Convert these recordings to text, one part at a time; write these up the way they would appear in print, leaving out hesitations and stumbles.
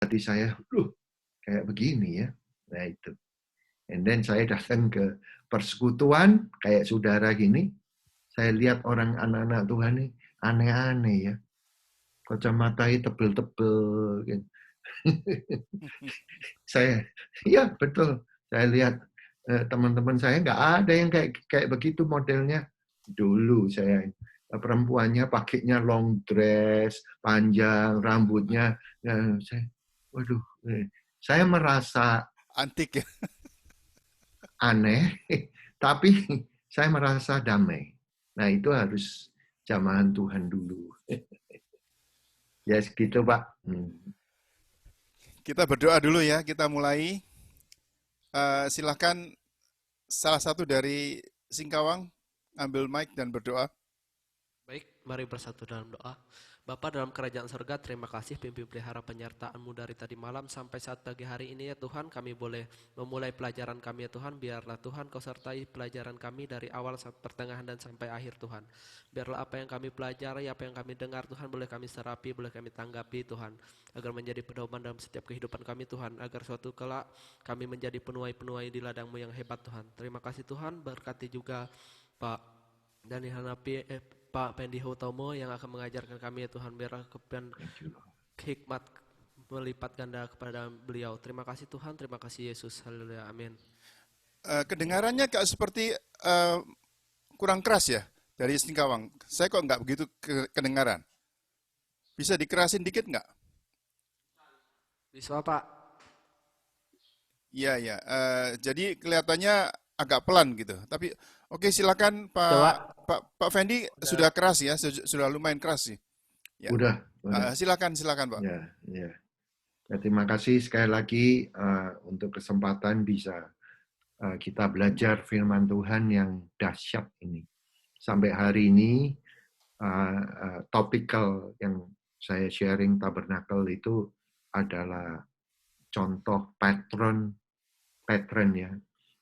hati saya, kayak begini ya. Nah itu. And then saya datang ke persekutuan, kayak saudara gini, saya lihat orang anak-anak Tuhan ini aneh-aneh ya. Kacamatanya tebel-tebel. Gitu. Ya betul. Saya lihat teman-teman saya nggak ada yang kayak begitu modelnya. Dulu saya perempuannya pakainya long dress, panjang, rambutnya. Waduh, saya merasa Antik ya. aneh, tapi saya merasa damai. Nah itu harus jamahan Tuhan dulu. Ya segitu Pak. Kita berdoa dulu ya, kita mulai. Silahkan salah satu dari Singkawang ambil mic dan berdoa. Baik, mari bersatu dalam doa. Bapa dalam kerajaan surga, terima kasih pimpin pelihara penyertaan-Mu dari tadi malam sampai saat pagi hari ini ya Tuhan. Kami boleh memulai pelajaran kami ya Tuhan. Biarlah Tuhan Kau sertai pelajaran kami dari awal sampai pertengahan dan sampai akhir Tuhan. Biarlah apa yang kami pelajari, apa yang kami dengar Tuhan, boleh kami serapi, boleh kami tanggapi Tuhan. Agar menjadi pedoman dalam setiap kehidupan kami Tuhan. Agar suatu kelak kami menjadi penuai-penuai di ladang-Mu yang hebat Tuhan. Terima kasih Tuhan, berkati juga Pak Dani Hanapi, Pak Pendi Hutomo yang akan mengajarkan kami ya Tuhan, biar kepen hikmat melipat ganda kepada beliau. Terima kasih Tuhan, terima kasih Yesus, haleluya, amin. Kedengarannya kayak seperti kurang keras ya dari Singkawang. Saya kok nggak begitu kedengaran. Bisa dikerasin dikit nggak? Bisa Pak? Iya, iya. Jadi kelihatannya agak pelan gitu. Tapi oke, silakan Coba. Pak Fendi sudah keras ya, sudah lumayan keras sih. Ya. Udah. Silakan Pak. Ya, ya. Ya, terima kasih sekali lagi untuk kesempatan bisa kita belajar firman Tuhan yang dahsyat ini. Sampai hari ini topikal yang saya sharing tabernakel itu adalah contoh pattern ya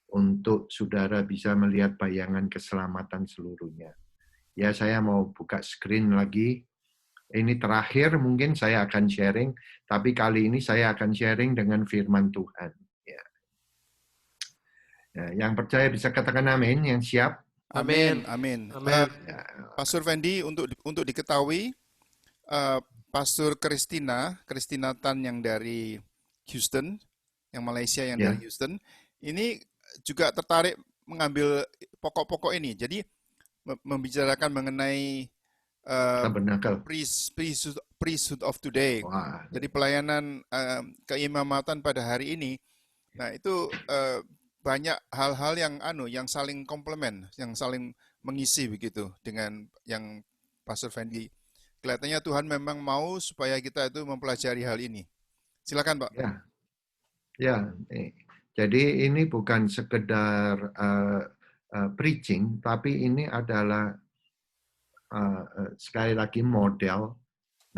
untuk saudara bisa melihat bayangan keselamatan seluruhnya. Ya, saya mau buka screen lagi. Ini terakhir mungkin saya akan sharing, tapi kali ini saya akan sharing dengan firman Tuhan. Ya. Ya, yang percaya bisa katakan amin, yang siap. Amin, Amin. amin. Amin. Ya, Pastor Fendi, untuk diketahui, Pastor Christina Tan yang dari Houston, yang Malaysia yang dari ya, Houston, ini juga tertarik mengambil pokok-pokok ini. Jadi membicarakan mengenai tabernakel. priesthood of today. Wah, Jadi pelayanan keimamatan pada hari ini. Nah, itu banyak hal-hal yang saling komplement, yang saling mengisi begitu dengan yang Pastor Fendi. Kelihatannya Tuhan memang mau supaya kita itu mempelajari hal ini. Silakan, Pak. ya, ya. Jadi ini bukan sekedar preaching, tapi ini adalah sekali lagi model.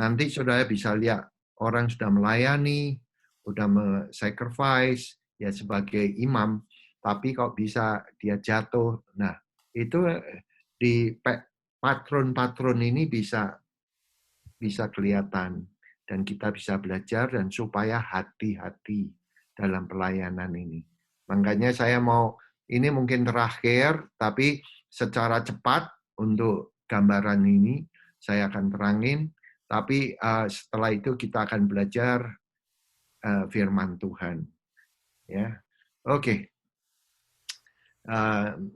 Nanti saudara bisa lihat orang sudah melayani, sudah sacrifice ya sebagai imam, tapi kok bisa dia jatuh. Nah, itu di patron-patron ini bisa kelihatan dan kita bisa belajar dan supaya hati-hati dalam pelayanan ini. Makanya saya mau ini mungkin terakhir, tapi secara cepat untuk gambaran ini saya akan terangin. Tapi setelah itu kita akan belajar firman Tuhan. Ya, oke.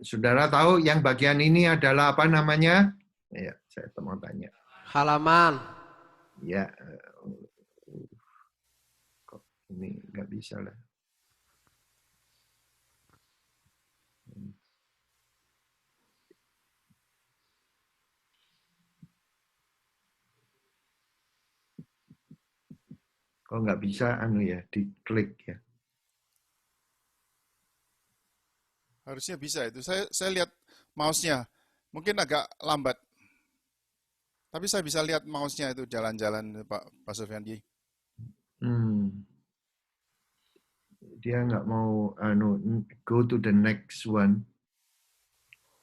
Saudara tahu yang bagian ini adalah apa namanya? Ya, saya mau tanya. Halaman. Ya, kok ini nggak bisa lah. Kok nggak bisa diklik ya. Harusnya bisa itu. Saya lihat mouse-nya. Mungkin agak lambat. Tapi saya bisa lihat mouse-nya itu jalan-jalan, Pak Pastor Fendi. Dia nggak mau go to the next one.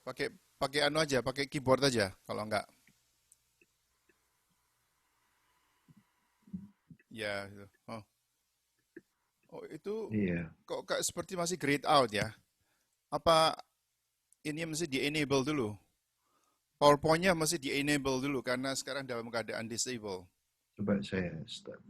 Pakai pakai anu aja, pakai keyboard aja kalau enggak. Ya, gitu. Oh. Itu Iya. kok kayak seperti masih grayed out ya? Apa ini mesti di-enable dulu? PowerPoint-nya mesti di-enable dulu karena sekarang dalam keadaan disable. Coba saya start.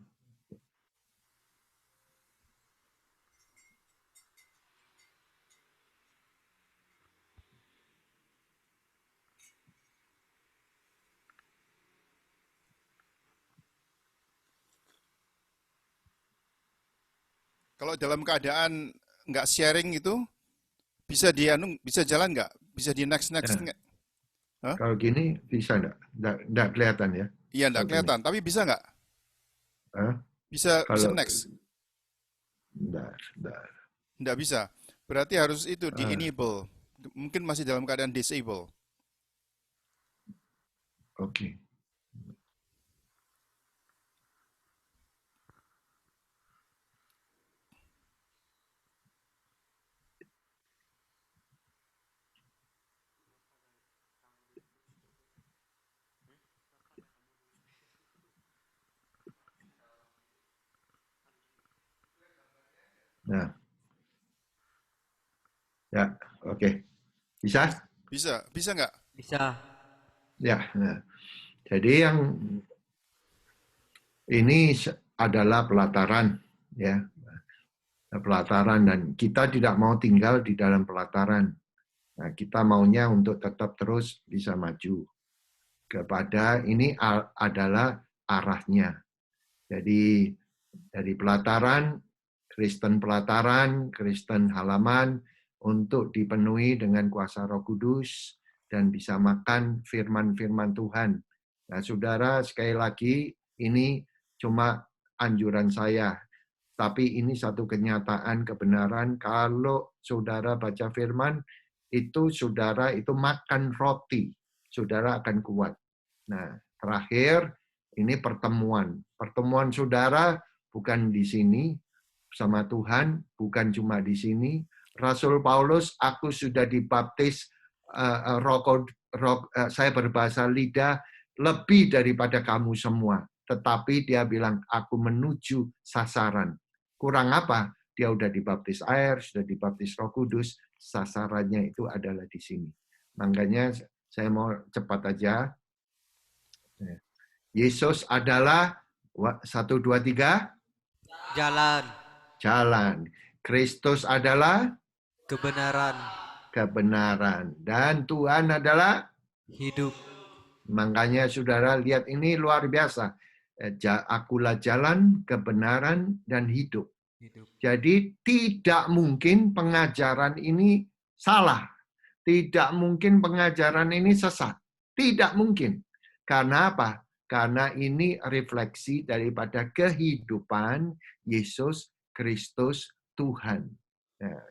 Kalau dalam keadaan nggak sharing itu bisa jalan nggak? Bisa di next Nah, nggak? Hah? kalau gini bisa enggak? Enggak kelihatan ya? Iya nggak Kalau gini. kelihatan, tapi bisa nggak? Hah? Bisa Kalau next? enggak. Nggak bisa. Berarti harus itu Ah, di-enable. Mungkin masih dalam keadaan disable. oke. Nah, ya, oke. Bisa? Bisa nggak? Bisa. Ya. Nah. Jadi yang ini adalah pelataran, ya, pelataran, dan kita tidak mau tinggal di dalam pelataran. Nah, kita maunya untuk tetap terus bisa maju kepada ini adalah arahnya. Jadi dari pelataran, Kristen halaman untuk dipenuhi dengan kuasa Roh Kudus dan bisa makan firman-firman Tuhan. Nah, saudara, sekali lagi ini cuma anjuran saya, tapi ini satu kenyataan kebenaran. Kalau saudara baca firman, itu saudara itu makan roti, saudara akan kuat. Nah, terakhir ini pertemuan. Pertemuan saudara bukan di sini sama Tuhan, bukan cuma di sini. Rasul Paulus, aku sudah dibaptis, saya berbahasa lidah lebih daripada kamu semua. Tetapi dia bilang, aku menuju sasaran. Kurang apa? Dia udah dibaptis air, sudah dibaptis Roh Kudus, sasarannya itu adalah di sini. Makanya saya mau cepat aja. Yesus adalah 1, 2, 3 Jalan. jalan. Kristus adalah Kebenaran. kebenaran. Dan Tuhan adalah, Hidup. makanya saudara lihat ini luar biasa. Akulah jalan, kebenaran, dan hidup. Hidup. Jadi tidak mungkin pengajaran ini salah. Tidak mungkin pengajaran ini sesat. Tidak mungkin. Karena apa? Karena ini refleksi daripada kehidupan Yesus Kristus Tuhan. Nah,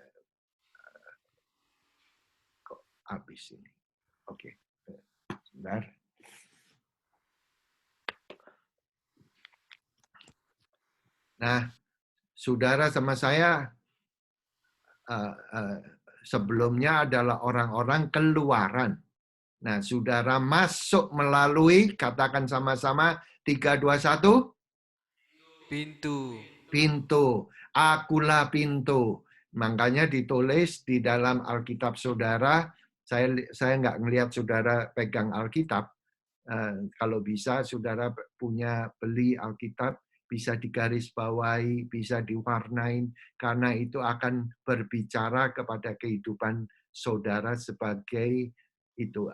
kok habis ini? Oke. Sebentar. Nah, saudara sama saya sebelumnya adalah orang-orang keluaran. Nah, saudara masuk melalui, katakan sama-sama, 3, 2, 1. Pintu. Pintu. Akulah pintu. Makanya ditulis di dalam Alkitab saudara, saya nggak ngelihat saudara pegang Alkitab. Kalau bisa saudara punya beli Alkitab, bisa digarisbawahi, bisa diwarnain, karena itu akan berbicara kepada kehidupan saudara sebagai itu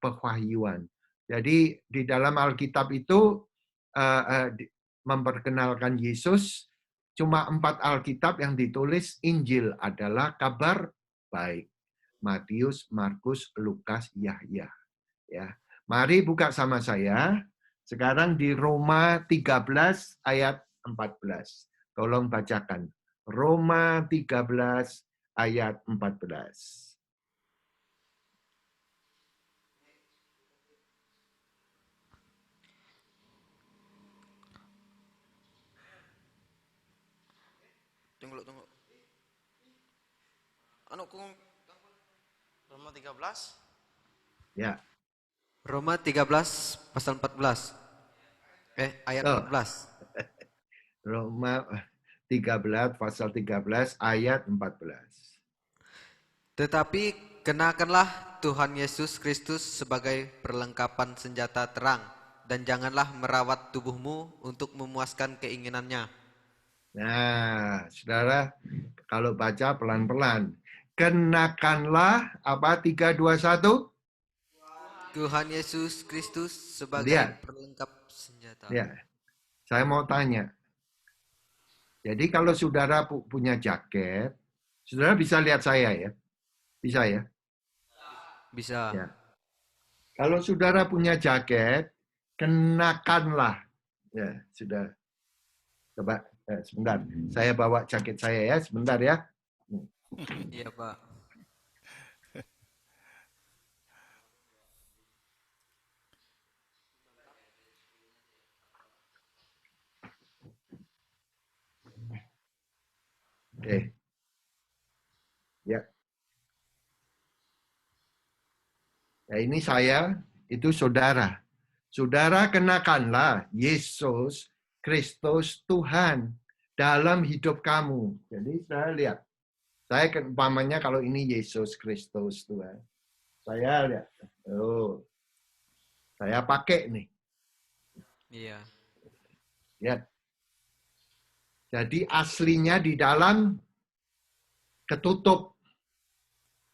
pewahyuan. Jadi di dalam Alkitab itu memperkenalkan Yesus, cuma 4 Alkitab yang ditulis Injil adalah kabar baik. Matius, Markus, Lukas, Yahya. Ya. Mari buka sama saya. Sekarang di Roma 13 ayat 14. Tolong bacakan. Roma 13 ayat 14. Tunggu. Roma 13. Ya. Roma 13 pasal 14. Ayat Oh, 14. Roma pasal 13 ayat 14. Tetapi kenakanlah Tuhan Yesus Kristus sebagai perlengkapan senjata terang, dan janganlah merawat tubuhmu untuk memuaskan keinginannya. Nah, saudara, kalau baca pelan-pelan. Kenakanlah apa 3, 2, 1? Tuhan Yesus Kristus sebagai Lihat, perlengkap senjata. ya. Saya mau tanya. Jadi kalau saudara punya jaket, saudara bisa lihat saya ya? Bisa ya? Bisa. Ya. Kalau saudara punya jaket, kenakanlah. Ya, sudah. Coba sebentar. Saya bawa jaket saya ya, sebentar ya. Iya, Pak. Oke. Ya. Ya, ini saya, itu saudara. Saudara kenakanlah Yesus Kristus Tuhan dalam hidup kamu. Jadi saya lihat. Saya umpamanya kalau ini Yesus Kristus Tuhan. Saya lihat. Oh, saya pakai nih. Iya. Lihat. Jadi aslinya di dalam ketutup.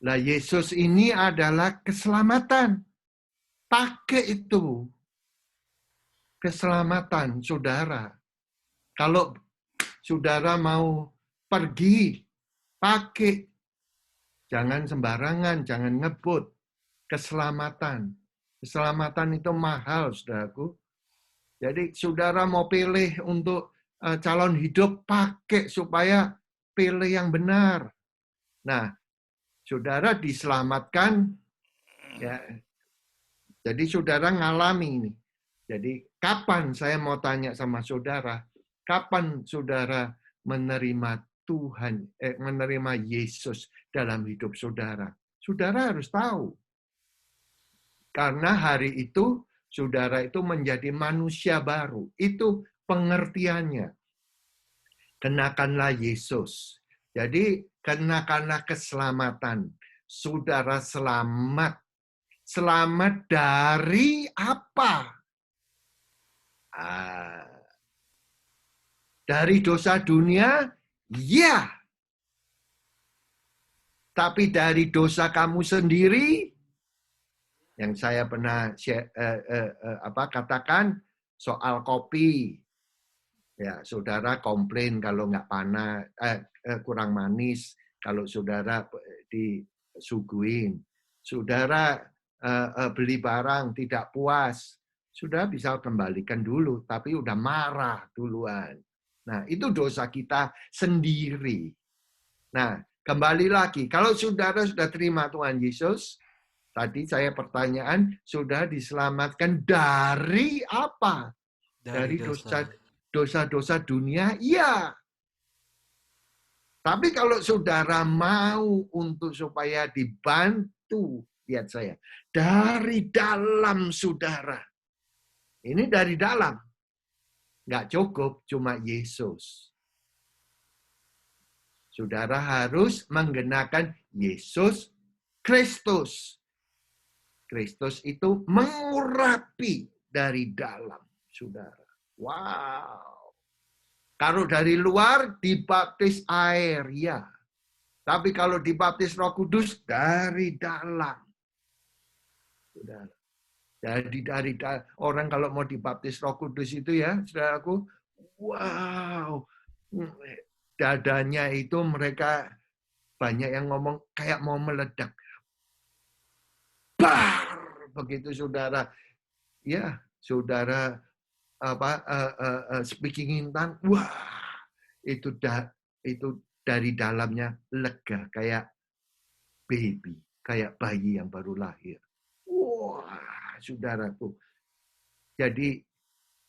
Lah Yesus ini adalah keselamatan. Pakai itu. Keselamatan saudara. Kalau saudara mau pergi, pakai. Jangan sembarangan, jangan ngebut. Keselamatan. Keselamatan itu mahal, saudaraku. Jadi saudara mau pilih untuk calon hidup, pakai supaya pilih yang benar. Nah, saudara diselamatkan, ya. Jadi saudara ngalami ini. Jadi kapan saya mau tanya sama saudara, kapan saudara menerima Tuhan, menerima Yesus dalam hidup saudara? Saudara harus tahu. Karena hari itu saudara itu menjadi manusia baru. Itu pengertiannya. Kenakanlah Yesus. Jadi kenakanlah keselamatan. Saudara selamat. Selamat dari apa? Dari dosa dunia? Ya. Tapi dari dosa kamu sendiri? Yang saya pernah katakan soal kopi. Ya, saudara komplain kalau nggak panas, kurang manis. Kalau saudara disuguhin. Saudara beli barang tidak puas, sudah bisa kembalikan dulu, tapi udah marah duluan. Nah, itu dosa kita sendiri. Nah, kembali lagi, kalau saudara sudah terima Tuhan Yesus, tadi saya pertanyaan, sudah diselamatkan dari apa? Dari dosa-dosa dunia? Iya. Tapi kalau saudara mau untuk supaya dibantu, lihat saya, dari dalam saudara. Ini dari dalam. Nggak cukup, cuma Yesus. Saudara harus menggenakan Yesus Kristus. Kristus itu mengurapi dari dalam saudara. Wow. Kalau dari luar dibaptis air, ya. Tapi kalau dibaptis Roh Kudus dari dalam. Saudara. Jadi dari orang kalau mau dibaptis Roh Kudus itu ya, saudaraku, wow. Dadanya itu mereka banyak yang ngomong kayak mau meledak. Bar! Begitu saudara, ya, saudara speaking in tongue, wah, itu dari dalamnya lega kayak baby, kayak bayi yang baru lahir. Wah, saudaraku. Jadi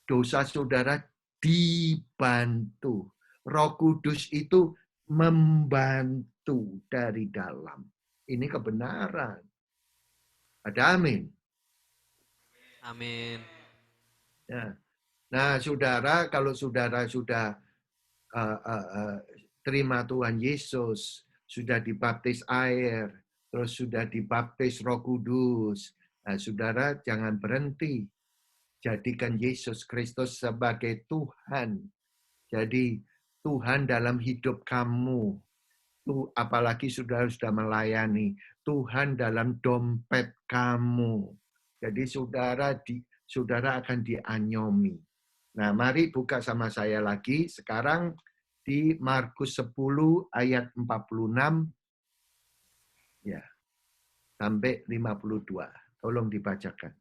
dosa saudara dibantu. Roh Kudus itu membantu dari dalam. Ini kebenaran. Ada amin. Amin. Ya. Nah, saudara, kalau saudara sudah terima Tuhan Yesus, sudah dibaptis air, terus sudah dibaptis Roh Kudus. Nah, saudara jangan berhenti. Jadikan Yesus Kristus sebagai Tuhan. Jadi Tuhan dalam hidup kamu. Apalagi saudara sudah melayani. Tuhan dalam dompet kamu. Jadi saudara akan dianyomi. Nah, mari buka sama saya lagi. Sekarang di Markus 10 ayat 46 ya, sampai 52. Tolong dibacakan.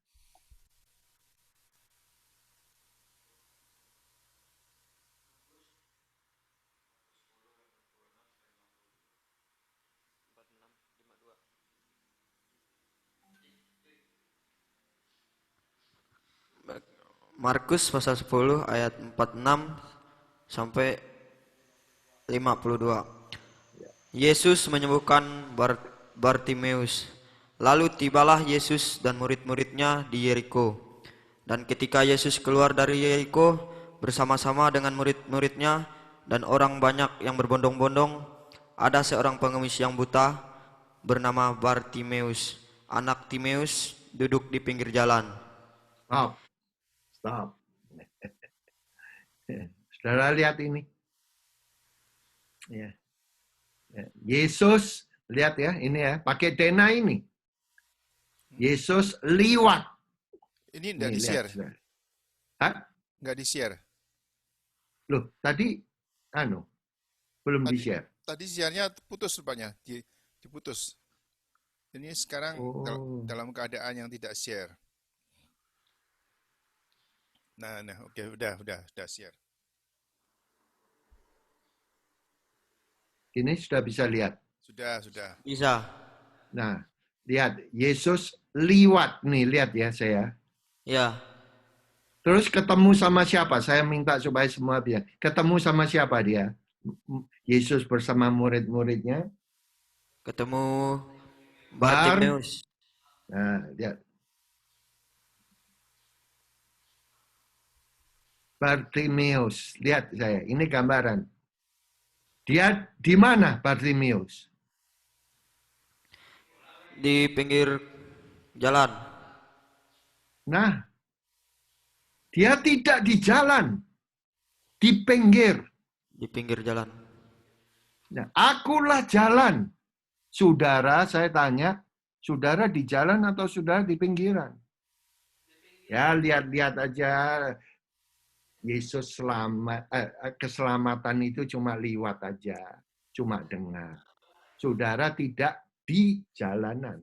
Markus pasal 10 ayat 46 sampai 52. Yesus menyembuhkan Bartimeus. Lalu tibalah Yesus dan murid-muridnya di Yeriko. Dan ketika Yesus keluar dari Yeriko bersama-sama dengan murid-muridnya dan orang banyak yang berbondong-bondong, ada seorang pengemis yang buta bernama Bartimeus, anak Timeus, duduk di pinggir jalan. Stop. Saudara lihat ini. Ya. Yesus, lihat ya, ini ya, pakai dena ini. Yesus liwat. Ini enggak di-share. Hah? Enggak di-share. Loh, tadi belum di-share. Tadi siarnya putus rupanya, diputus. Ini sekarang dalam keadaan yang tidak share. Nah, oke, udah share. Ini sudah bisa lihat. Sudah. Bisa. Nah, lihat Yesus liwat nih, lihat ya saya. Ya. Terus ketemu sama siapa? Saya minta supaya semua biar. Ketemu sama siapa dia? Yesus bersama murid-muridnya. Ketemu Bartimeus. Nah, lihat. Bartimeus, lihat saya. Ini gambaran. Dia di mana Bartimeus? Di pinggir jalan. Nah, dia tidak di jalan, di pinggir. Di pinggir jalan. Nah, akulah jalan. Saudara, saya tanya, saudara di jalan atau saudara di pinggiran? Ya, lihat-lihat aja. Yesus keselamatan itu cuma liwat aja, cuma dengar. Saudara tidak di jalanan.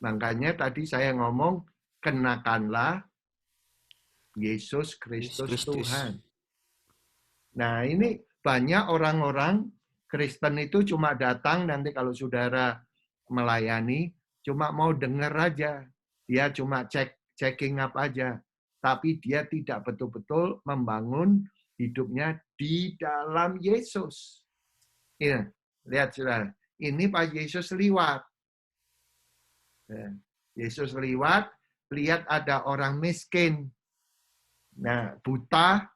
Makanya tadi saya ngomong, kenakanlah Yesus Kristus Tuhan. Nah, ini banyak orang-orang Kristen itu cuma datang nanti kalau saudara melayani, cuma mau dengar aja. Dia cuma checking up aja. Tapi dia tidak betul-betul membangun hidupnya di dalam Yesus. Ya, lihat saudara, ini Pak Yesus liwat. Yesus liwat, lihat ada orang miskin. Nah, buta,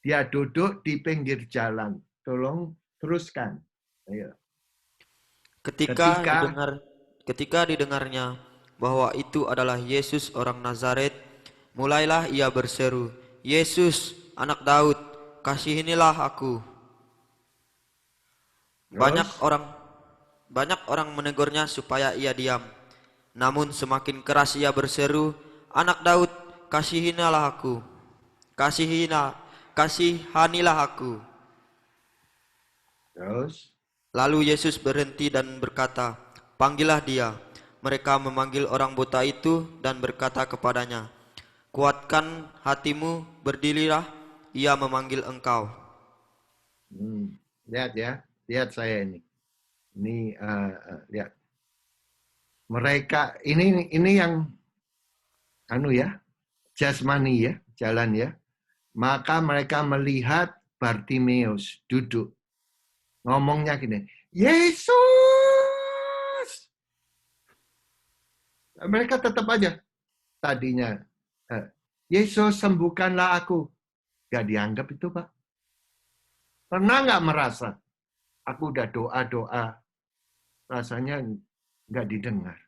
dia duduk di pinggir jalan. Tolong teruskan. Ayo. Ketika didengarnya bahwa itu adalah Yesus orang Nazaret, mulailah ia berseru, "Yesus, anak Daud, kasihinilah aku." Banyak orang menegurnya supaya ia diam. Namun semakin keras ia berseru, "Anak Daud, kasihinilah aku. Kasihanilah aku." Terus? Lalu Yesus berhenti dan berkata, "Panggillah dia." Mereka memanggil orang buta itu dan berkata kepadanya, "Kuatkan hatimu, berdirilah, ia memanggil engkau." Lihat ya, lihat saya ini. Ini lihat. Mereka ini yang jasmani ya, jalan ya. Maka mereka melihat Bartimeus duduk. Ngomongnya gini, "Yesus!" Mereka tetap aja tadinya, "Yesus sembuhkanlah aku." Gak dianggap itu, Pak. Pernah nggak merasa, aku udah doa-doa, rasanya nggak didengar?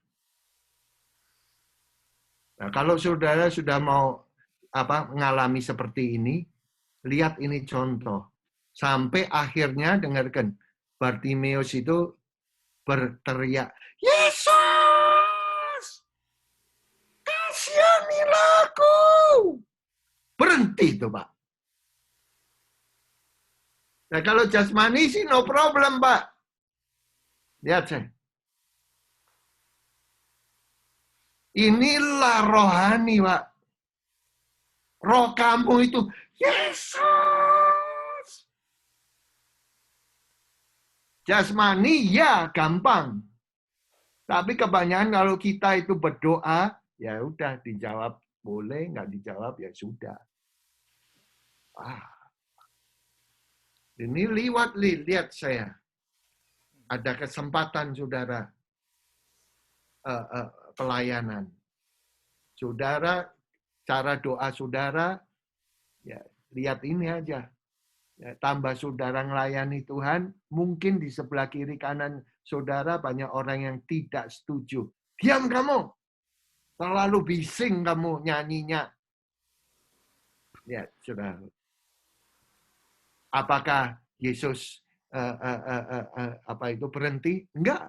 Nah, kalau saudara sudah mau mengalami seperti ini, lihat ini contoh. Sampai akhirnya, dengarkan, Bartimeus itu berteriak, Yesus, kasihanilah aku. Berhenti itu, Pak. Nah, kalau jasmani sih no problem, Pak. Lihat saya. Inilah rohani, Pak. Roh kamu itu, Yesus. Jasmani, ya gampang. Tapi kebanyakan kalau kita itu berdoa, ya udah dijawab boleh, nggak dijawab ya sudah. Ini lihat saya. Ada kesempatan saudara pelayanan. Saudara, cara doa saudara, ya lihat ini aja. Ya, tambah saudara melayani Tuhan, mungkin di sebelah kiri kanan saudara banyak orang yang tidak setuju. Diam kamu, terlalu bising kamu nyanyinya. Ya, saudara. Apakah Yesus berhenti? Enggak.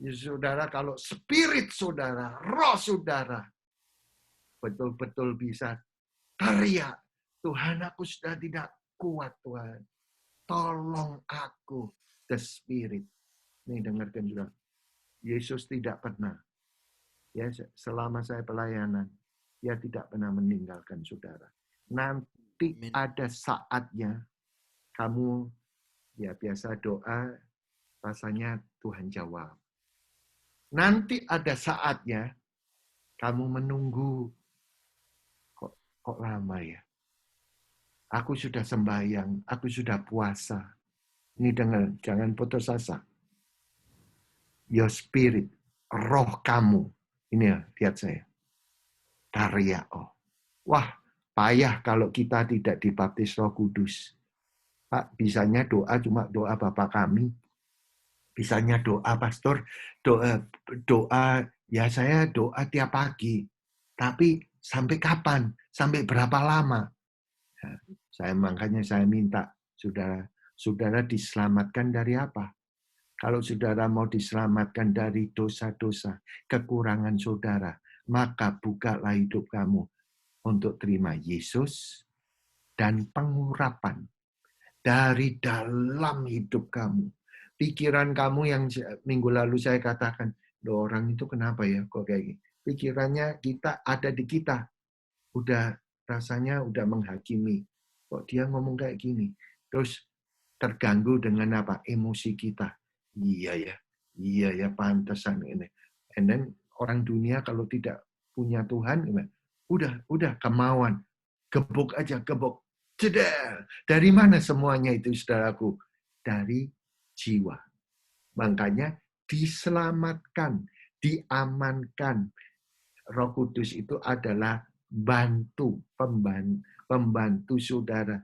Ya, saudara, kalau spirit saudara, roh saudara, betul-betul bisa teriak, Tuhan aku sudah tidak kuat Tuhan. Tolong aku, the spirit. Nih dengarkan juga. Yesus tidak pernah, ya selama saya pelayanan, dia tidak pernah meninggalkan saudara. Nanti ada saatnya kamu ya biasa doa, rasanya Tuhan jawab. Nanti ada saatnya kamu menunggu, kok lama ya? Aku sudah sembahyang, aku sudah puasa. Ini dengar, jangan putus asa. Your spirit, roh kamu. Ini ya, lihat saya. Karya, wah, payah kalau kita tidak dibaptis Roh Kudus. Pak, bisanya doa cuma doa Bapa kami. Bisanya doa pastor, doa ya saya doa tiap pagi. Tapi sampai kapan? Sampai berapa lama? Makanya saya minta saudara diselamatkan dari apa? Kalau saudara mau diselamatkan dari dosa-dosa, kekurangan saudara, maka bukalah hidup kamu untuk terima Yesus dan pengurapan dari dalam hidup kamu. Pikiran kamu yang minggu lalu saya katakan, orang itu kenapa ya kok kayak gini? Pikirannya kita ada di kita. Udah rasanya udah menghakimi. Kok dia ngomong kayak gini? Terus terganggu dengan apa? Emosi kita. Iya ya pantesan ini. And then orang dunia kalau tidak punya Tuhan, udah kemauan. Gebuk aja, gebuk. Cedar. Dari mana semuanya itu, saudaraku? Dari jiwa. Makanya diselamatkan, diamankan. Roh Kudus itu adalah pembantu saudara,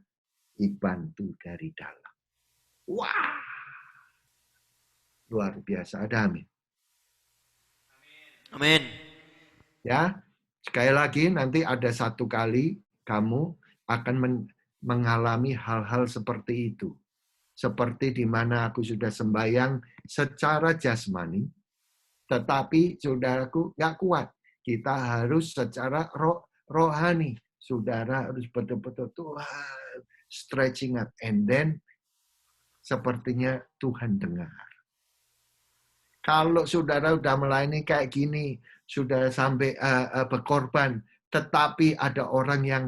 dibantu dari dalam. Wah, luar biasa. Ada amin. Amin. Ya, sekali lagi nanti ada satu kali kamu akan mengalami hal-hal seperti itu. Seperti di mana aku sudah sembahyang secara jasmani, tetapi saudaraku nggak kuat. Kita harus secara rohani. Saudara harus betul-betul Tuhan stretching up. And then sepertinya Tuhan dengar. Kalau saudara sudah melayani kayak gini, sudah sampai berkorban, tetapi ada orang yang,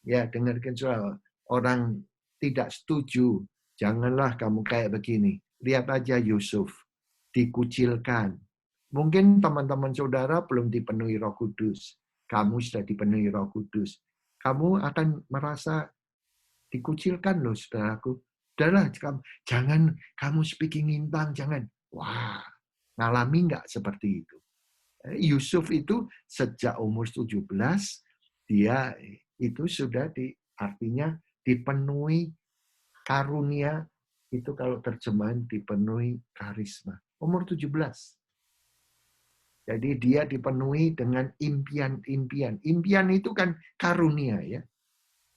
ya dengarkan saudara, orang tidak setuju, janganlah kamu kayak begini. Lihat aja Yusuf, dikucilkan. Mungkin teman-teman saudara belum dipenuhi Roh Kudus. Kamu sudah dipenuhi Roh Kudus. Kamu akan merasa dikucilkan loh, saudaraku. Udahlah, jangan kamu speaking in tongues, jangan. Wah, ngalami nggak seperti itu? Yusuf itu sejak umur 17, dia itu sudah artinya dipenuhi Karunia itu kalau terjemahan dipenuhi karisma. Umur 17. Jadi dia dipenuhi dengan impian-impian. Impian itu kan karunia ya.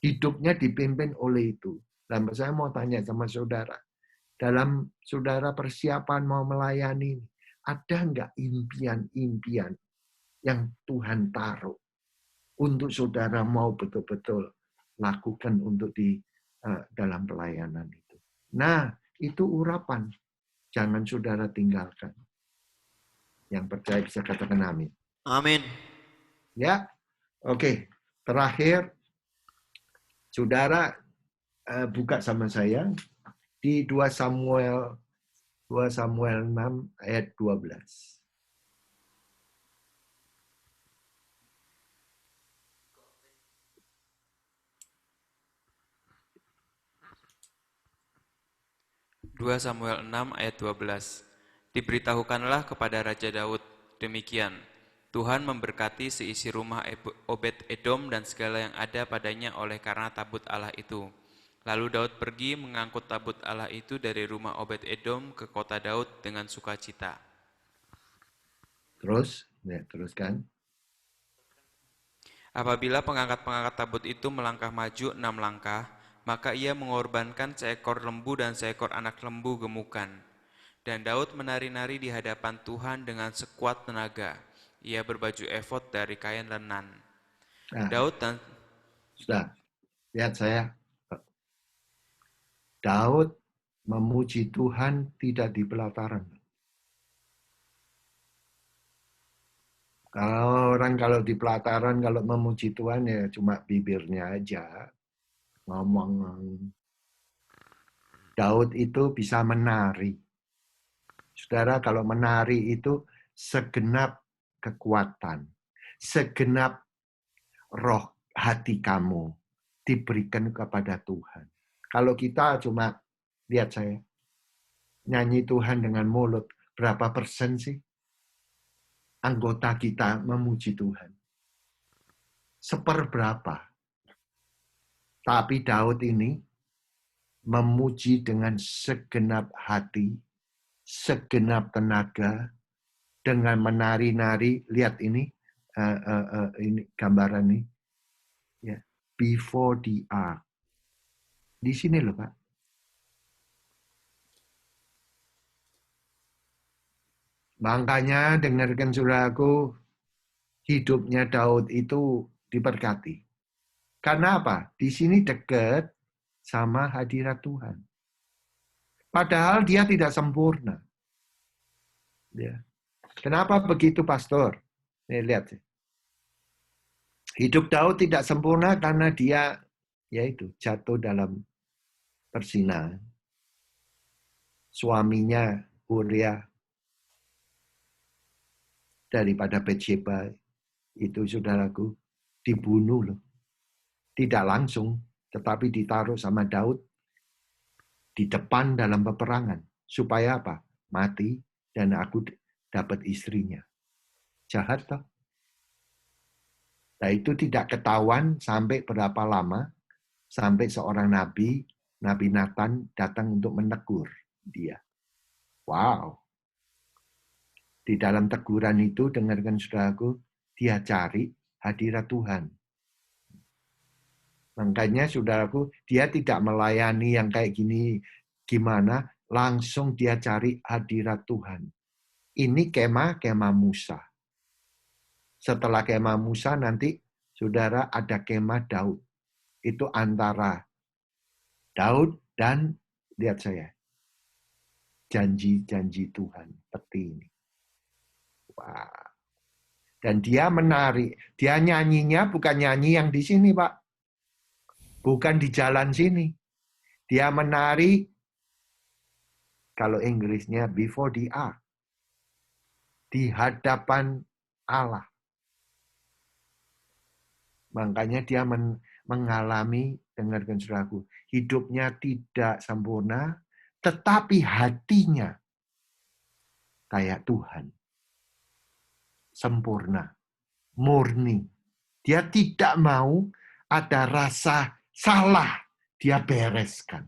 Hidupnya dipimpin oleh itu. Dan saya mau tanya sama saudara. Dalam saudara persiapan mau melayani, ada nggak impian-impian yang Tuhan taruh untuk saudara mau betul-betul lakukan untuk di dalam pelayanan itu. Nah, itu urapan. Jangan saudara tinggalkan. Yang percaya bisa katakan amin. Amin. Ya, oke. Terakhir, saudara buka sama saya di 2 Samuel 6 ayat 12. Dua Samuel 6 ayat 12. Diberitahukanlah kepada Raja Daud, demikian, Tuhan memberkati seisi rumah Obed Edom dan segala yang ada padanya oleh karena tabut Allah itu. Lalu Daud pergi mengangkut tabut Allah itu dari rumah Obed Edom ke kota Daud dengan sukacita. Terus, ya, teruskan. Apabila pengangkat-pengangkat tabut itu melangkah maju 6 langkah, maka ia mengorbankan seekor lembu dan seekor anak lembu gemukan. Dan Daud menari-nari di hadapan Tuhan dengan sekuat tenaga. Ia berbaju efod dari kain lenan. Nah, Daud dan... Sudah, lihat saya. Daud memuji Tuhan tidak di pelataran. Kalau di pelataran, kalau memuji Tuhan ya cuma bibirnya aja. Ngomong. Daud itu bisa menari. Saudara, kalau menari itu segenap kekuatan, segenap roh hati kamu diberikan kepada Tuhan. Kalau kita cuma, lihat saya, nyanyi Tuhan dengan mulut, berapa persen sih anggota kita memuji Tuhan? Seperberapa? Tapi Daud ini memuji dengan segenap hati, segenap tenaga, dengan menari-nari. Lihat ini, ini gambaran ini, ya, before the ark. Di sini loh Pak. Makanya dengarkan saudaraku, hidupnya Daud itu diberkati. Karena apa? Di sini dekat sama hadirat Tuhan. Padahal dia tidak sempurna. Ya. Kenapa begitu, Pastor? Nih, lihat. Hidup Daud tidak sempurna karena dia yaitu jatuh dalam perzinahan. Suaminya Uria daripada Betsheba itu saudaraku dibunuh loh. Tidak langsung, tetapi ditaruh sama Daud di depan dalam peperangan. Supaya apa? Mati dan aku dapat istrinya. Jahat toh? Nah itu tidak ketahuan sampai berapa lama, sampai seorang nabi, Nabi Nathan datang untuk menegur dia. Wow. Di dalam teguran itu, dengarkan saudaraku, dia cari hadirat Tuhan. Makanya saudaraku, dia tidak melayani yang kayak gini, gimana, langsung dia cari hadirat Tuhan. Ini kemah Musa. Setelah kemah Musa nanti, saudara, ada kemah Daud. Itu antara Daud dan, lihat saya, janji-janji Tuhan. Seperti ini. Wow. Dan dia menari. Dia nyanyinya bukan nyanyi yang di sini, Pak. Bukan di jalan sini. Dia menari, kalau Inggrisnya, before the ark. Di hadapan Allah. Makanya dia mengalami, dengarkan saudaraku, hidupnya tidak sempurna, tetapi hatinya kayak Tuhan. Sempurna, murni. Dia tidak mau ada rasa salah, dia bereskan.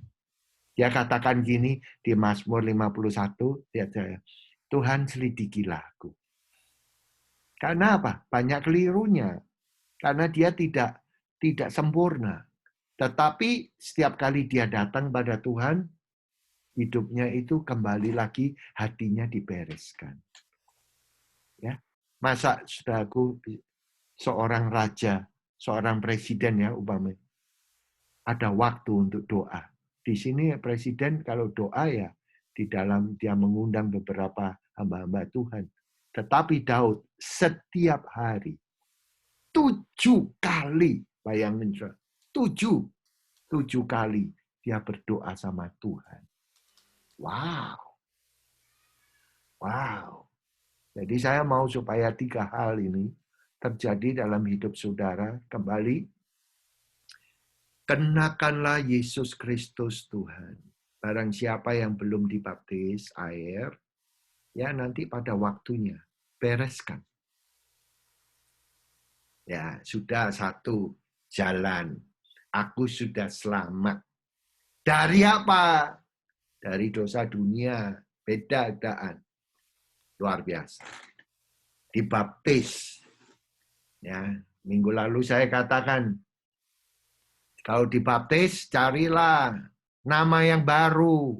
Dia katakan gini di Mazmur 51, lihat saya, Tuhan selidikilah aku. Karena apa? Banyak kelirunya. Karena dia tidak sempurna. Tetapi setiap kali dia datang pada Tuhan, hidupnya itu kembali lagi, hatinya dibereskan. Ya, masa saudaraku, seorang raja, seorang presiden ya umpamanya, ada waktu untuk doa. Di sini presiden kalau doa ya di dalam dia mengundang beberapa hamba-hamba Tuhan. Tetapi Daud setiap hari 7 kali, bayangin 7 kali dia berdoa sama Tuhan. Wow. Jadi saya mau supaya 3 hal ini terjadi dalam hidup saudara. Kembali, kenakanlah Yesus Kristus Tuhan. Barang siapa yang belum dibaptis air, ya nanti pada waktunya bereskan. Ya sudah, 1, jalan. Aku sudah selamat. Dari apa? Dari dosa dunia. Beda-bedaan. Luar biasa. Dibaptis. Ya, minggu lalu saya katakan, kalau dibaptis, carilah nama yang baru.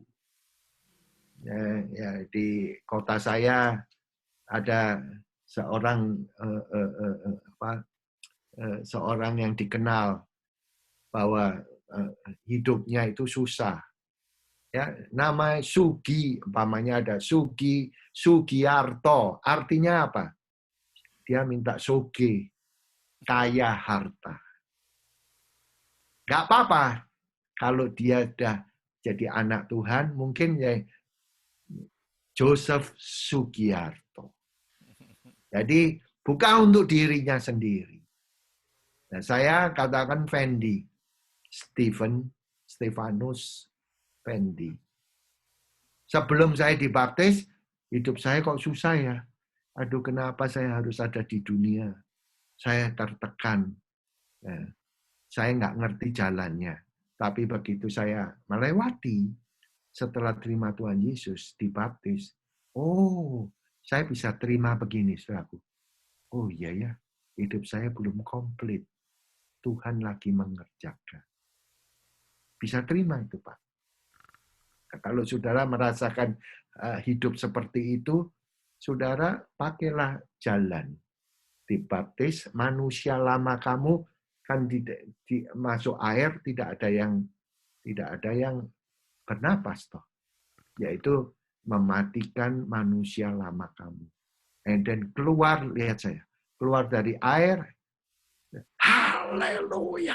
Ya, di kota saya ada seorang seorang yang dikenal bahwa hidupnya itu susah. Ya, nama Sugi, umpamanya ada Sugiarto. Artinya apa? Dia minta soge, kaya harta. Gak apa-apa. Kalau dia sudah jadi anak Tuhan, mungkin ya Joseph Sugiarto. Jadi bukan untuk dirinya sendiri. Nah, saya katakan Fendi, Stefanus Fendi. Sebelum saya dibaptis, hidup saya kok susah ya. Aduh, kenapa saya harus ada di dunia? Saya tertekan. Ya, saya nggak ngerti jalannya. Tapi begitu saya melewati, setelah terima Tuhan Yesus, dibaptis, oh, saya bisa terima begini, saudaraku. Oh iya ya, hidup saya belum komplit. Tuhan lagi mengerjakan. Bisa terima itu, Pak. Kalau saudara merasakan hidup seperti itu, saudara pakailah jalan. Dibaptis, manusia lama kamu kan masuk air, tidak ada yang bernapas toh. Yaitu mematikan manusia lama kamu. And then keluar, lihat saya, keluar dari air, haleluya.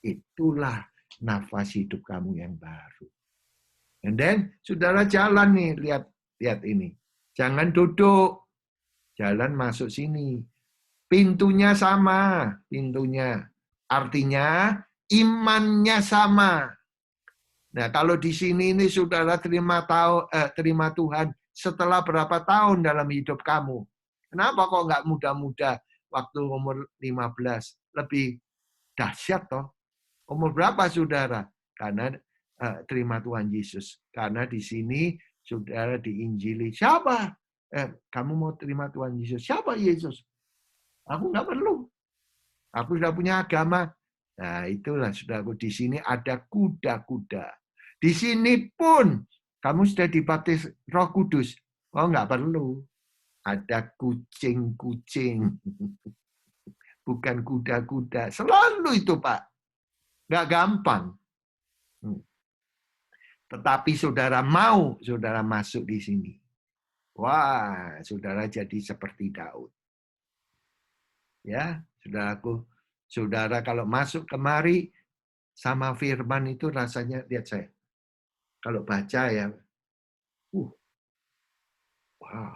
Itulah nafas hidup kamu yang baru. And then, saudara jalan nih, lihat ini. Jangan duduk. Jalan masuk sini. Pintunya sama, pintunya. Artinya, imannya sama. Nah, kalau di sini ini saudara terima Tuhan setelah berapa tahun dalam hidup kamu? Kenapa kok nggak muda-muda waktu umur 15? Lebih dahsyat toh. Umur berapa saudara? Karena terima Tuhan Yesus. Karena di sini saudara diinjili. Siapa? Kamu mau terima Tuhan Yesus? Siapa Yesus? Aku nggak perlu. Aku sudah punya agama. Nah itulah saudaraku. Di sini ada kuda-kuda. Di sini pun kamu sudah dibaptis Roh Kudus. Oh nggak perlu. Ada kucing-kucing. Bukan kuda-kuda. Selalu itu Pak. Nggak gampang. Tetapi saudara mau, saudara masuk di sini. Wah, saudara jadi seperti Daud. Ya, saudaraku. Saudara kalau masuk kemari sama firman itu rasanya, lihat saya. Kalau baca ya, wow.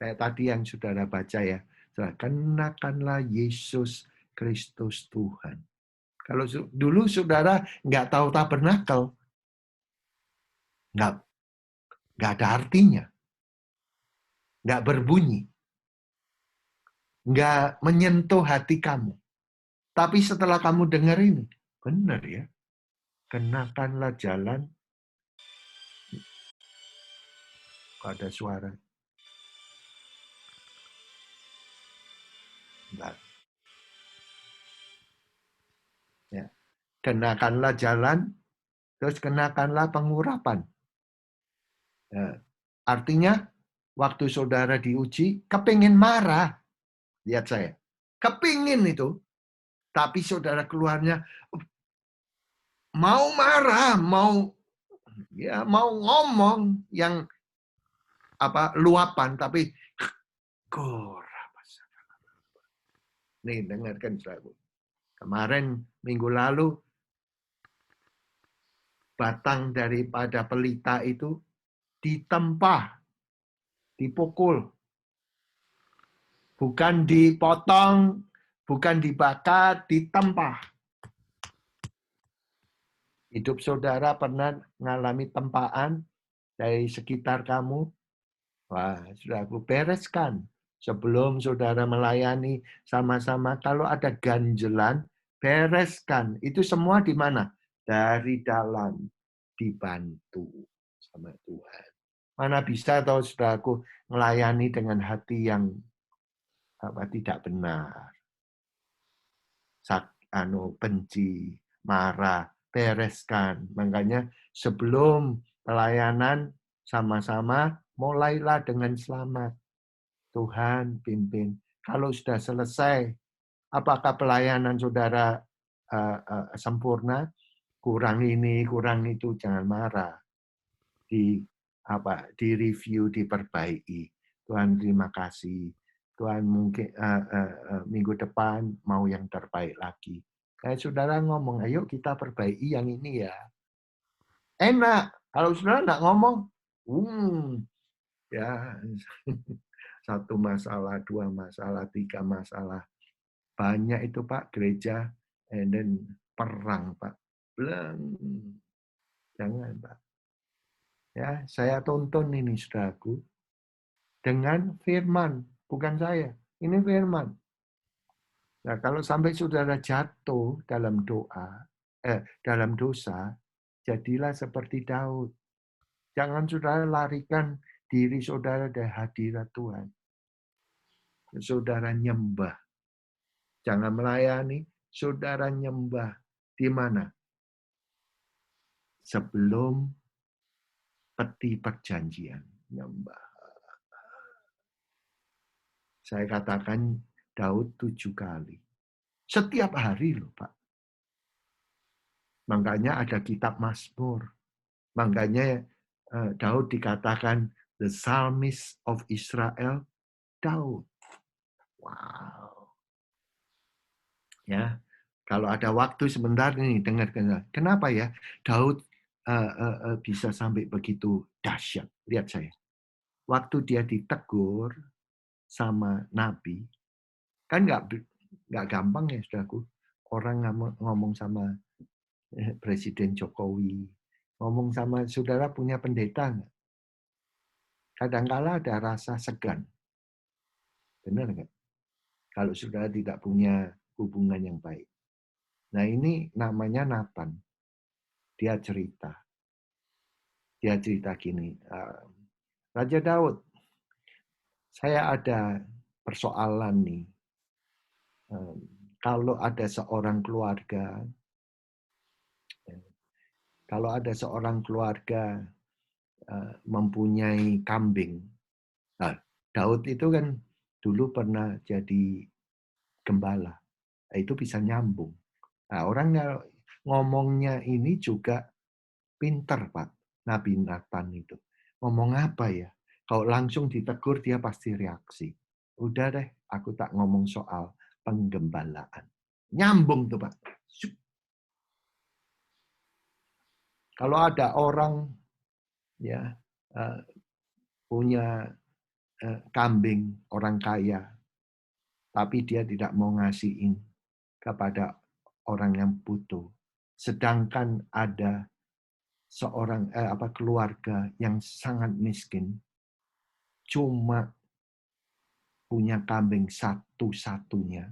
Kayak tadi yang saudara baca ya. Kenakanlah Yesus Kristus Tuhan. Kalau dulu saudara nggak tahu tabernakel, nggak ada artinya, nggak berbunyi, nggak menyentuh hati kamu. Tapi setelah kamu dengar ini, benar ya, kenakanlah jalan. Ada suara. Bentar. Ya. Kenakanlah jalan, terus kenakanlah pengurapan. Ya. Artinya, waktu saudara diuji, kepingin marah. Lihat saya. Kepingin itu. Tapi saudara keluarnya, mau marah, mau ngomong yang luapan, tapi nih dengarkan saudara. Kemarin minggu lalu batang daripada pelita itu ditempah, dipukul. Bukan dipotong, bukan dibakar, ditempah. Hidup saudara pernah mengalami tempaan dari sekitar kamu? Wah, saudaraku, bereskan. Sebelum saudara melayani sama-sama, kalau ada ganjelan, bereskan. Itu semua di mana? Dari dalam, dibantu sama Tuhan. Mana bisa tahu saudaraku melayani dengan hati yang tidak benar. Benci, marah, bereskan. Makanya sebelum pelayanan sama-sama, mulailah dengan selamat. Tuhan pimpin. Kalau sudah selesai, apakah pelayanan saudara sempurna? Kurang ini, kurang itu, jangan marah. Di review, diperbaiki. Tuhan terima kasih. Tuhan mungkin minggu depan mau yang terbaik lagi. Kayak saudara ngomong, ayo kita perbaiki yang ini ya. Enak. Kalau saudara nggak ngomong, ya 1 masalah, 2 masalah, 3 masalah. Banyak itu Pak, gereja, and then perang Pak. Jangan Pak. Ya, saya tonton ini saudaraku. Dengan firman, bukan saya. Ini firman. Nah, kalau sampai saudara jatuh dalam dalam dosa, jadilah seperti Daud. Jangan saudara larikan diri saudara dari hadirat Tuhan. Saudara nyembah. Jangan melayani, saudara nyembah. Di mana? Sebelum peti perjanjian. Nyembah. Saya katakan Daud 7 kali. Setiap hari loh Pak. Makanya ada kitab Mazmur. Makanya Daud dikatakan the psalmist of Israel, Daud. Wow. Ya, kalau ada waktu sebentar nih dengarkan. Kenapa ya Daud bisa sampai begitu dahsyat? Lihat saya. Waktu dia ditegur sama Nabi, kan nggak gampang ya saudaraku. Orang ngomong sama Presiden Jokowi, ngomong sama saudara punya pendeta nggak? Kadang-kala ada rasa segan. Benar nggak? Kalau saudara tidak punya hubungan yang baik. Nah ini namanya Nathan. Dia cerita gini, Raja Daud, saya ada persoalan nih. Kalau ada seorang keluarga mempunyai kambing. Nah, Daud itu kan dulu pernah jadi gembala. Nah, itu bisa nyambung. Nah, orang ngomongnya ini juga pinter, Pak. Nabi Nathan itu. Ngomong apa ya? Kalau langsung ditegur, dia pasti reaksi. Udah deh, aku tak ngomong soal penggembalaan. Nyambung tuh, Pak. Kalau ada orang ya punya kambing, orang kaya, tapi dia tidak mau ngasihin kepada orang yang butuh. Sedangkan ada seorang keluarga yang sangat miskin, cuma punya kambing satu-satunya,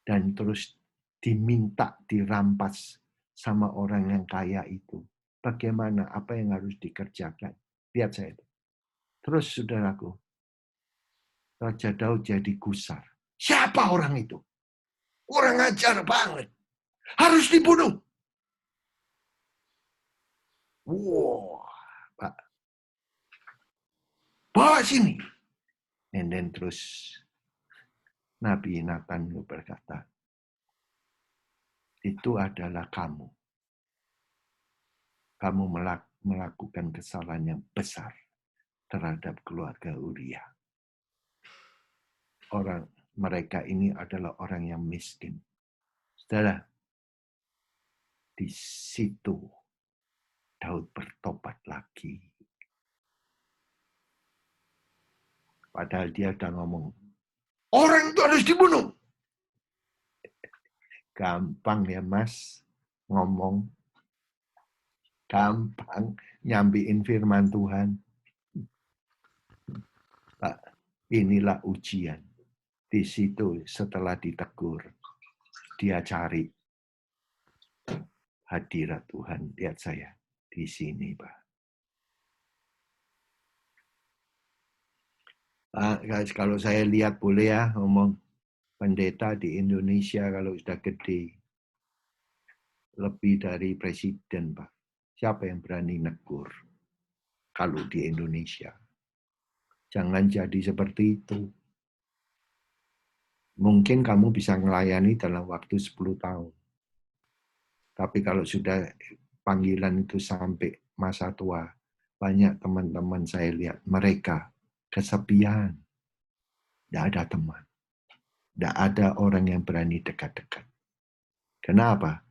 dan terus diminta dirampas sama orang yang kaya itu. Bagaimana, apa yang harus dikerjakan. Lihat saya. Terus saudaraku, Raja Daud jadi gusar. Siapa orang itu? Kurang ajar banget. Harus dibunuh. Wow, Pak. Bawa sini. And then terus Nabi Nathan berkata, itu adalah kamu. Kamu melakukan kesalahan yang besar terhadap keluarga Uria. Mereka ini adalah orang yang miskin. Saudara, di situ Daud bertobat lagi. Padahal dia sudah ngomong, orang itu harus dibunuh. Gampang ya Mas, ngomong. Gampang nyambiin firman Tuhan. Pak, inilah ujian. Di situ setelah ditegur, dia cari hadirat Tuhan. Lihat saya di sini, Pak. Guys, kalau saya lihat boleh ya ngomong, pendeta di Indonesia kalau sudah gede, lebih dari presiden, Pak. Siapa yang berani negur kalau di Indonesia? Jangan jadi seperti itu. Mungkin kamu bisa melayani dalam waktu 10 tahun. Tapi kalau sudah panggilan itu sampai masa tua, banyak teman-teman saya lihat, mereka kesepian. Tidak ada teman. Tidak ada orang yang berani dekat-dekat. Kenapa?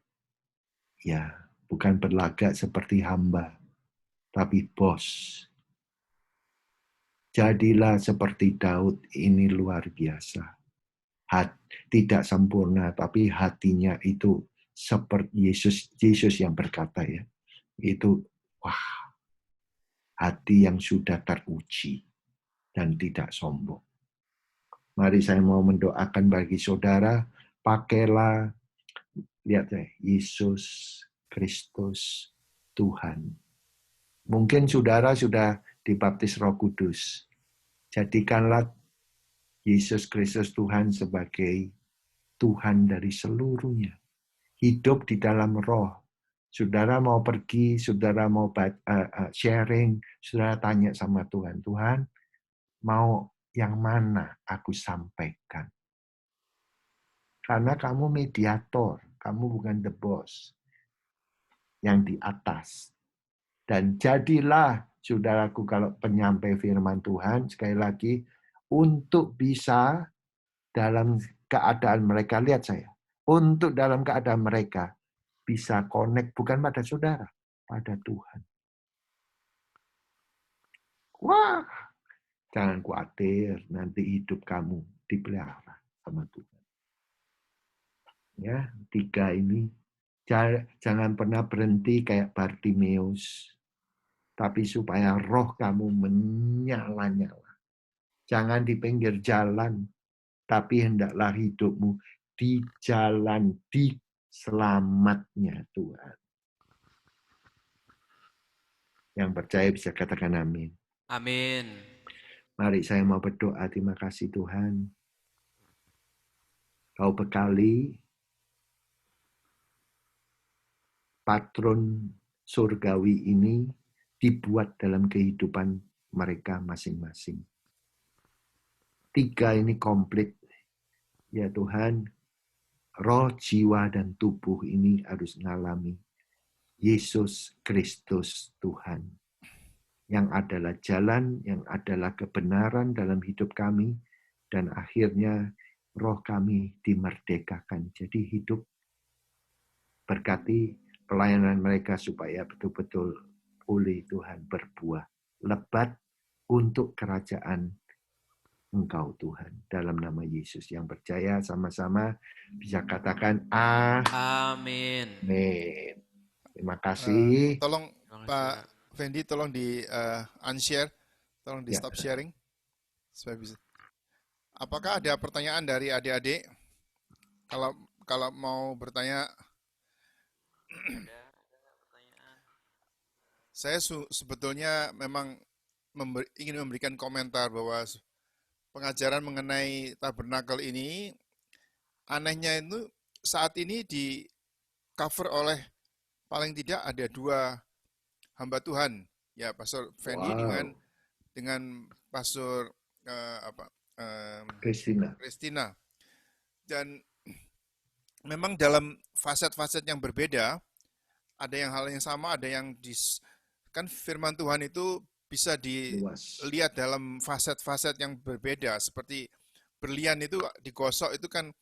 Ya, bukan berlagak seperti hamba, tapi bos. Jadilah seperti Daud, ini luar biasa. Tidak sempurna, tapi hatinya itu seperti Yesus yang berkata ya, itu wah, hati yang sudah teruji dan tidak sombong. Mari saya mau mendoakan bagi saudara, pakailah, lihat ya, Yesus Kristus Tuhan. Mungkin saudara sudah dibaptis Roh Kudus. Jadikanlah Yesus Kristus Tuhan sebagai Tuhan dari seluruhnya. Hidup di dalam roh. Saudara mau pergi, saudara mau sharing, saudara tanya sama Tuhan. Tuhan, mau yang mana aku sampaikan? Karena kamu mediator, kamu bukan the boss. Yang di atas. Dan jadilah, saudaraku, kalau penyampai firman Tuhan, sekali lagi, untuk bisa dalam keadaan mereka, lihat saya, untuk dalam keadaan mereka bisa connect bukan pada saudara, pada Tuhan. Wah, jangan khawatir, nanti hidup kamu dipelihara sama Tuhan. Ya, 3 ini, jangan pernah berhenti kayak Bartimeus, tapi supaya roh kamu menyala-nyala. Jangan di pinggir jalan, tapi hendaklah hidupmu di jalan, di selamatnya Tuhan. Yang percaya bisa katakan amin. Amin. Mari saya mau berdoa, terima kasih Tuhan. Kau bekali patron surgawi ini dibuat dalam kehidupan mereka masing-masing. 3 ini komplit. Ya Tuhan, roh, jiwa, dan tubuh ini harus mengalami Yesus Kristus Tuhan. Yang adalah jalan, yang adalah kebenaran dalam hidup kami, dan akhirnya roh kami dimerdekakan. Jadi hidup berkati pelayanan mereka supaya betul-betul oleh Tuhan berbuah lebat untuk kerajaan Engkau Tuhan. Dalam nama Yesus, yang percaya sama-sama bisa katakan Amin. amin. Terima kasih. Tolong Pak Fendi, tolong di unshare, tolong di Ya. stop sharing supaya bisa. Apakah ada pertanyaan dari adik-adik? Kalau mau bertanya, Saya sebetulnya memang ingin memberikan komentar bahwa pengajaran mengenai tabernakel ini anehnya itu saat ini di cover oleh paling tidak ada dua hamba Tuhan, ya Pastor Fendi Wow, dengan Pastor Christina. Christina. Dan memang dalam faset-faset yang berbeda, ada yang hal yang sama, ada yang kan firman Tuhan itu bisa Luas. dilihat dalam faset-faset yang berbeda. Seperti berlian itu digosok itu kan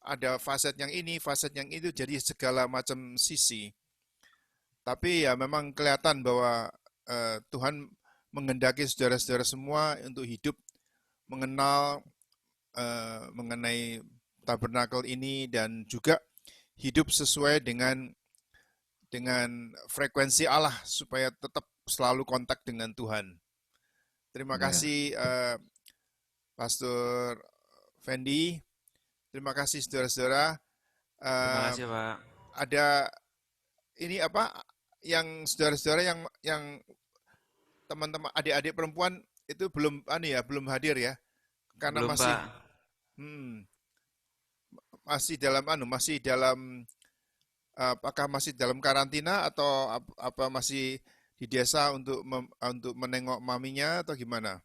ada faset yang ini, faset yang itu, jadi segala macam sisi. Tapi ya memang kelihatan bahwa Tuhan menghendaki saudara-saudara semua untuk hidup mengenal mengenai tabernakel ini dan juga hidup sesuai dengan frekuensi Allah supaya tetap selalu kontak dengan Tuhan. Terima Ya, kasih Pastor Fendi. Terima kasih saudara-saudara. Terima kasih, Pak. Ada ini apa yang saudara-saudara yang teman-teman adik-adik perempuan itu belum belum hadir ya karena Belum, masih Pak. masih dalam apakah masih dalam karantina atau apa masih di desa untuk menengok maminya atau gimana?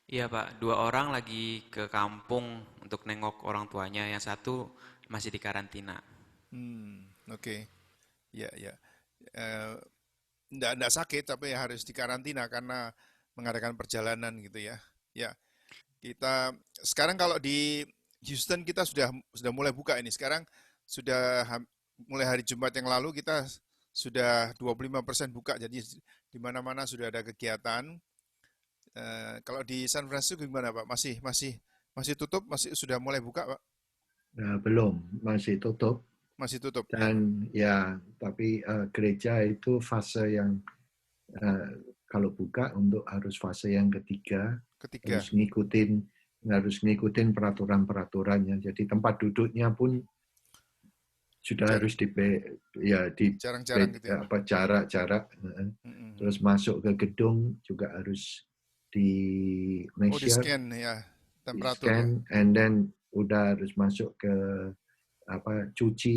Iya, Pak. 2 orang lagi ke kampung untuk nengok orang tuanya. Yang satu masih di karantina. Oke. Ya, ya. Eh, enggak sakit tapi harus dikarantina karena mengadakan perjalanan gitu ya. Ya, kita sekarang kalau di Houston kita sudah mulai buka ini. Sekarang sudah mulai hari Jumat yang lalu kita sudah 25% buka. Jadi di mana-mana sudah ada kegiatan. Kalau di San Francisco gimana Pak? Masih tutup? Masih sudah mulai buka Pak? belum, masih tutup. Masih tutup ya. Dan ya, tapi gereja itu fase yang kalau buka untuk harus fase yang ketiga, Ketiga. harus ngikutin peraturan-peraturannya. Jadi tempat duduknya pun sudah harus Jarang-jarang gitu ya. jarak. Terus masuk ke gedung juga harus di Oh, di measure, scan ya di temperatur ya. scan, and then udah harus masuk ke cuci